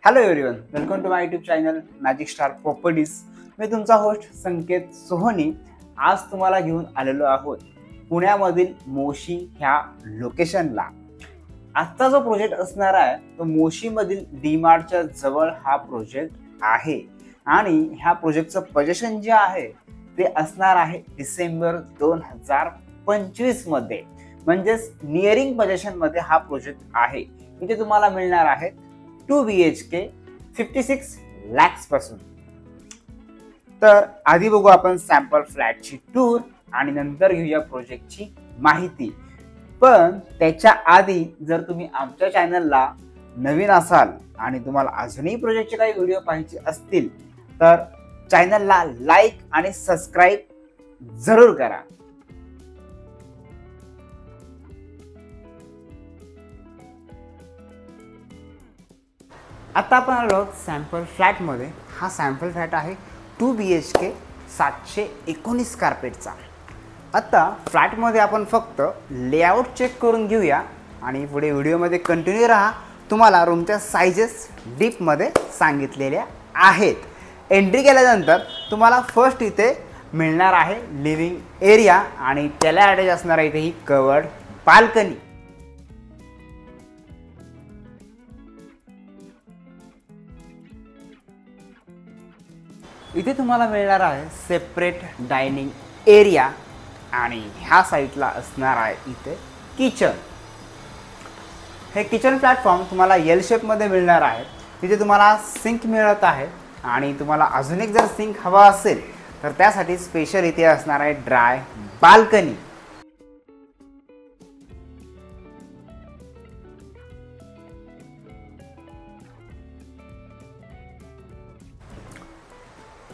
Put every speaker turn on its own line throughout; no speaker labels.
Hello everyone, welcome to my YouTube channel Magic Star Properties. मी तुमचा host संकेत सोहनी। आज तुम्हाला घेऊन आलेलो आहोत पुण्यामधील मोशी ह्या लोकेशनला। आजचा जो प्रोजेक्ट असणार आहे तो मोशीमधील डीमार्टच्या जवळ हा प्रोजेक्ट आहे आणि ह्या प्रोजेक्टचं पोझिशन जे आहे ते असणार आहे डिसेंबर 2025 मध्ये, म्हणजेच नियरिंग पोझिशन मध्ये हा प्रोजेक्ट आहे। इथे तुम्हाला मिळणार आहे 2 BHK 56 lakhs पासून। तर आधी बघू आपण सॅम्पल फ्लॅटची टूर आणि नंतर घेऊया प्रोजेक्टची माहिती। पण त्याच्या आधी जर तुम्ही आमच्या चॅनलला नवीन असाल आणि तुम्हाला अजूनही प्रोजेक्टचे काही व्हिडिओ पाहायचे असतील तर चॅनलला लाईक आणि सबस्क्राईब जरूर करा। आता आपण आलो सॅम्पल फ्लॅटमध्ये। हा सॅम्पल फ्लॅट आहे 2 BHK 719 स्क्वेअर फीटचा। आता फ्लॅटमध्ये आपण फक्त लेआउट चेक करून घेऊया आणि पुढे व्हिडिओमध्ये कंटिन्यू राहा। तुम्हाला रूमच्या साइजेस डीपमध्ये सांगितलेल्या आहेत। एंट्री केल्यानंतर तुम्हाला फर्स्ट इथे मिळणार आहे लिव्हिंग एरिया आणि त्याला अटॅच असणार आहे इथे ही कवर्ड बाल्कनी। इथे तुम्हाला मिळणार आहे सेपरेट डायनिंग एरिया आणि ह्या साईडला असणार आहे इथे किचन। हे किचन प्लॅटफॉर्म तुम्हाला एल शेपमध्ये मिळणार आहे। तिथे तुम्हाला सिंक मिळत आहे आणि तुम्हाला अजून एक जर सिंक हवा असेल तर त्यासाठी स्पेशल इथे असणार आहे ड्राय बाल्कनी।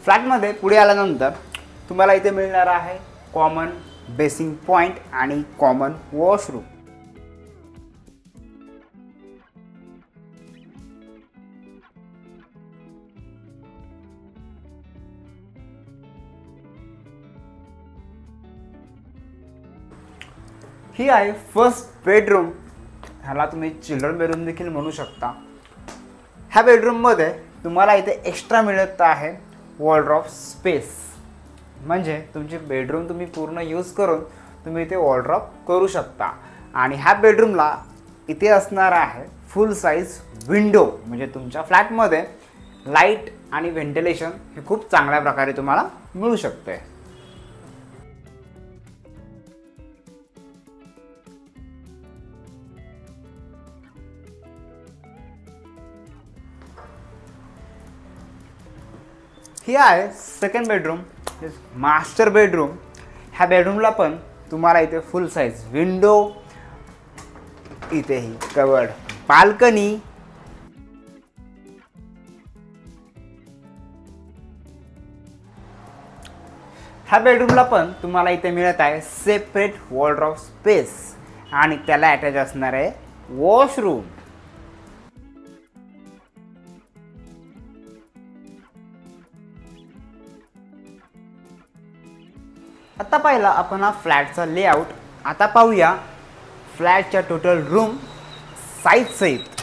फ्लॅटमध्ये पुढे आल्यानंतर तुम्हाला इथे मिळणार आहे कॉमन बेसिंग पॉइंट आणि कॉमन वॉशरूम। ही आहे फर्स्ट बेडरूम। ह्याला तुम्ही चिल्ड्रन बेडरूम देखील म्हणू शकता। ह्या बेडरूममध्ये तुम्हाला इथे एक्स्ट्रा मिळत आहे वॉर्डरोब स्पेस, म्हणजे तुमची बेडरूम तुम्ही पूर्ण यूज करून तुम्ही इथे वॉर्डरोब करू शकता। आणि ह्या बेडरूमला इथे असणार आहे फुल साइज विंडो, म्हणजे तुमच्या फ्लॅटमध्ये लाईट आणि व्हेंटिलेशन हे खूप चांगल्या प्रकारे तुम्हाला मिळू शकते। ही आहे सेकंड बेडरूम, मास्टर बेडरूम। ह्या बेडरूमला पण तुम्हाला इथे फुल साइज विंडो, इथे ही कवर्ड बाल्कनी, ह्या बेडरूमला पण तुम्हाला इथे मिळत आहे सेपरेट वॉर्डरोब स्पेस आणि त्याला अटॅच असणार आहे वॉशरूम। आता पाहिला आपण हा फ्लॅटचा लेआउट। आता पाहूया फ्लॅटच्या टोटल रूम साइज सहित।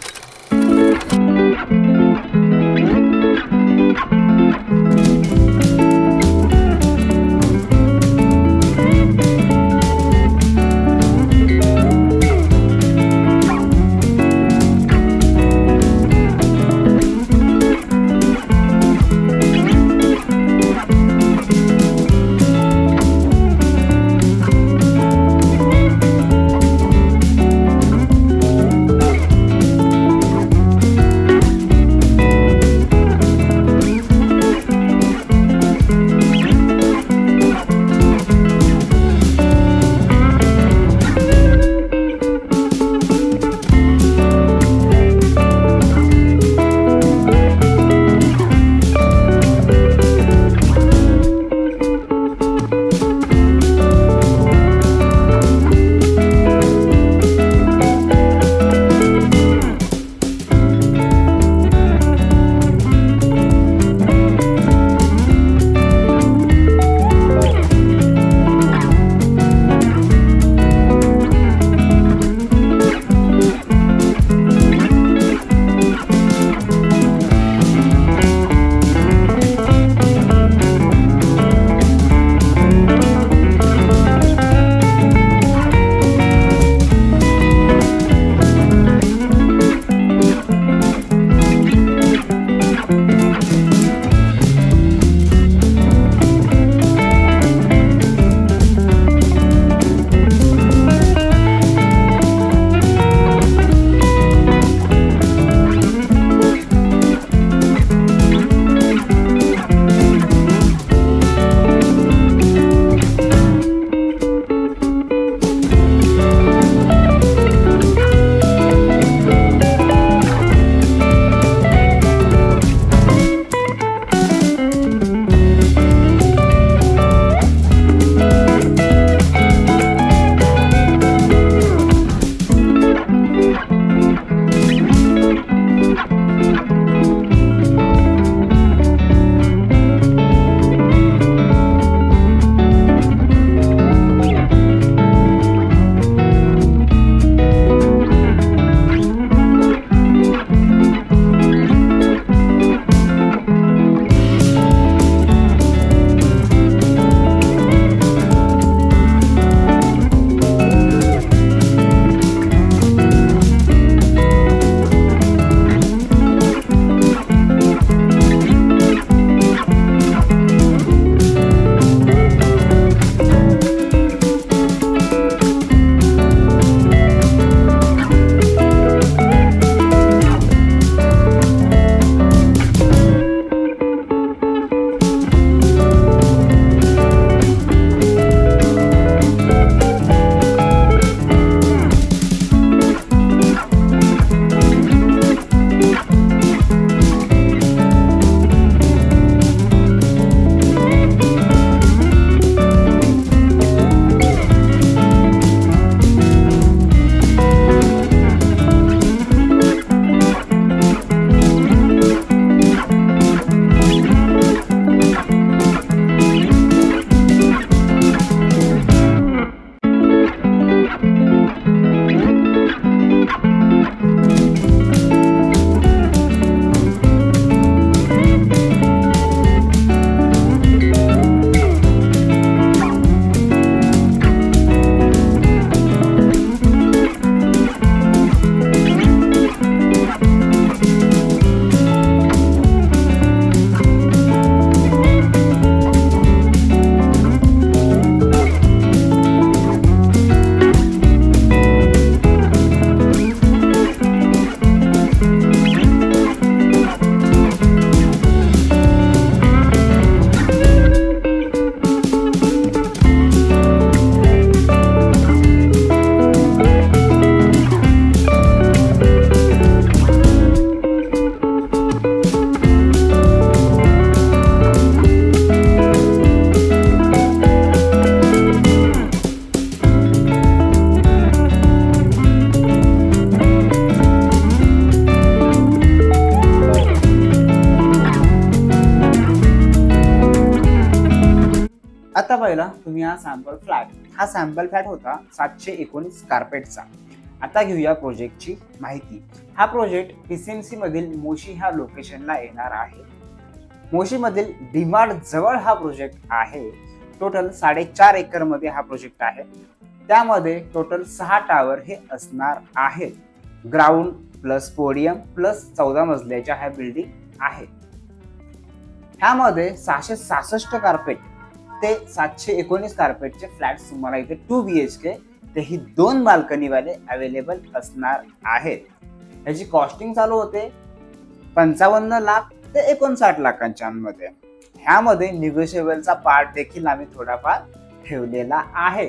पहिला तुम्ही हा सॅम्पल फ्लॅट होता 719 कार्पेटचा. आता घेऊया प्रोजेक्टची माहिती. हा प्रोजेक्ट PCMC मधील मोशी ह्या लोकेशनला येणार आहे. मोशी मधील डीमार्ट जवळ हा प्रोजेक्ट आहे. टोटल 4.5 एकर मध्ये हा प्रोजेक्ट आहे. त्यामध्ये टोटल 6 टावर हे असणार आहेत. ग्राउंड प्लस पोडियम प्लस 14 मजल्याच्या ह्या बिल्डिंग आहेत. ह्यामध्ये 666 कार्पेट ते 719 कार्पेटचे फ्लॅट्स तुम्हाला इथे 2 BHK तेही 2 बाल्कनी वाले अवेलेबल असणार आहेत. याची कॉस्टिंग चालू होते 55 लाख ते 59 लाखांच्या मध्ये. ह्यामध्ये निगोशिएबलचा पार्ट देखील आम्ही थोडाफार ठेवलेला आहे.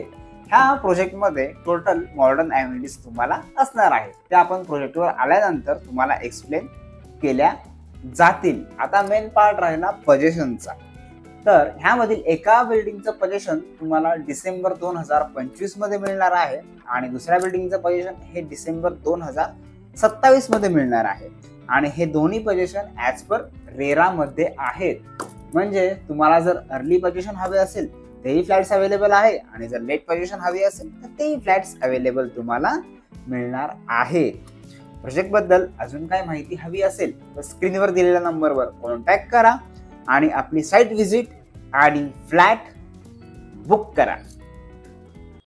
ह्या प्रोजेक्टमध्ये टोटल मॉडर्न ॲम्युनिटीज तुम्हाला असणार आहेत. त्या आपण प्रोजेक्टवर आल्यानंतर तुम्हाला एक्सप्लेन केल्या जातील. आता मेन पार्ट राहिला पोझिशनचा. तर ह्यामधील एका बिल्डिंगचं पोझिशन तुम्हाला डिसेंबर 2025 मध्ये मिळणार आहे आणि दुसऱ्या बिल्डिंगचं पोझिशन हे डिसेंबर 2027 मध्ये मिळणार आहे. आणि हे दोन्ही पोझिशन ॲज पर रेरा मध्ये आहेत. म्हणजे तुम्हाला जर अर्ली पोझिशन हवे असेल तेही फ्लॅट्स अवेलेबल आहे आणि जर लेट पोझिशन हवी असेल तर तेही फ्लॅट्स अवेलेबल तुम्हाला मिळणार आहे. प्रोजेक्ट बद्दल अजून काय माहिती हवी असेल तर स्क्रीनवर दिलेल्या नंबरवर कॉन्टॅक्ट करा आणि आपली साईट व्हिजिट आणि फ्लॅट बुक करा.